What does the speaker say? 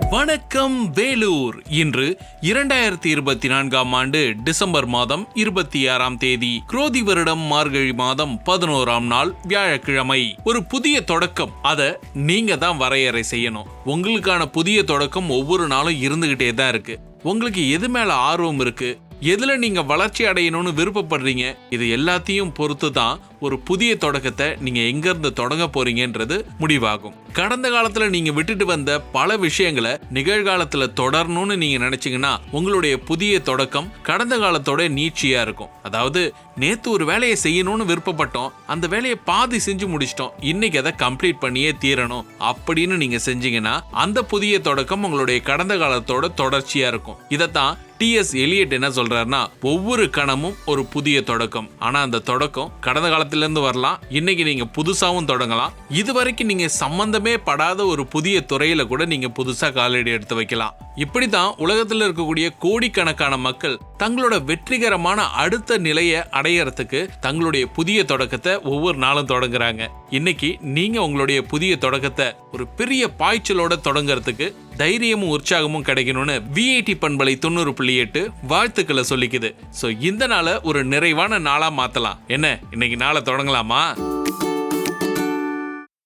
வணக்கம் வேலூர். இன்று 2024ஆம் ஆண்டு டிசம்பர் மாதம் 26ஆம் தேதி, குரோதி வருடம் மார்கழி மாதம் 11ஆம் நாள், வியாழக்கிழமை. ஒரு புதிய தொடக்கம், அத நீங்க தான் வரையறை செய்யணும். உங்களுக்கான புதிய தொடக்கம் ஒவ்வொரு நாளும் இருந்துகிட்டே தான் இருக்கு. உங்களுக்கு எது மேல ஆர்வம் இருக்கு, எதுல நீங்க வளர்ச்சி அடையணும்னு விருப்பப்படுறீங்க, இது எல்லாத்தையும் பொறுத்து தான் ஒரு புதிய தொடக்கத்தை நீங்க எங்க இருந்து தொடங்க போறீங்கன்றது முடிவாகும். கடந்த காலத்துல நீங்க விட்டுட்டு வந்த பல விஷயங்களை நிகழ்காலத்துல தொடரணும்னு நீங்க நினைச்சீங்கன்னா உங்களுடைய புதிய தொடக்கம் கடந்த காலத்தோட நீட்சியா இருக்கும். அதாவது, நேத்து ஒரு வேலையை செய்யணும்னு விருப்பப்பட்டோம், அந்த வேலையை பாதி செஞ்சு முடிச்சிட்டோம், இன்னைக்கு அதை கம்ப்ளீட் பண்ணியே தீரணும் அப்படின்னு நீங்க செஞ்சீங்கன்னா அந்த புதிய தொடக்கம் உங்களுடைய கடந்த காலத்தோட தொடர்ச்சியா இருக்கும். இதைத்தான் T.S. எலியட் என்ன சொல்றாருன்னா, ஒவ்வொரு கணமும் ஒரு புதிய தொடக்கம். ஆனா அந்த தொடக்கம் கடந்த காலத்துல இருந்து வரலாம், இன்னைக்கு நீங்க புதுசாவும் தொடங்கலாம். இதுவரைக்கும் நீங்க சம்பந்தமே படாத ஒரு புதிய துறையில கூட நீங்க புதுசா காலடி எடுத்து வைக்கலாம். இப்படித்தான் உலகத்துல இருக்கக்கூடிய கோடிக்கணக்கான மக்கள் தங்களோட வெற்றிகரமான அடுத்த நிலையை அடையறதுக்கு தங்களுடைய புதிய தொடக்கத்தை ஒவ்வொரு நாளும் தொடங்குறாங்க. இன்னைக்கு நீங்க உங்களுடைய புதிய தொடக்கத்தை ஒரு பெரிய பாய்ச்சலோட தொடங்குறதுக்கு தைரியமும் உற்சாகமும் கிடைக்கணும்னு VIT பண்பலை 90.8 வாழ்த்துக்களை சொல்லிக்குது. சோ இந்த நாளை ஒரு நிறைவான நாளா மாத்தலாம். என்ன, இன்னைக்கு நாளை தொடங்கலாமா?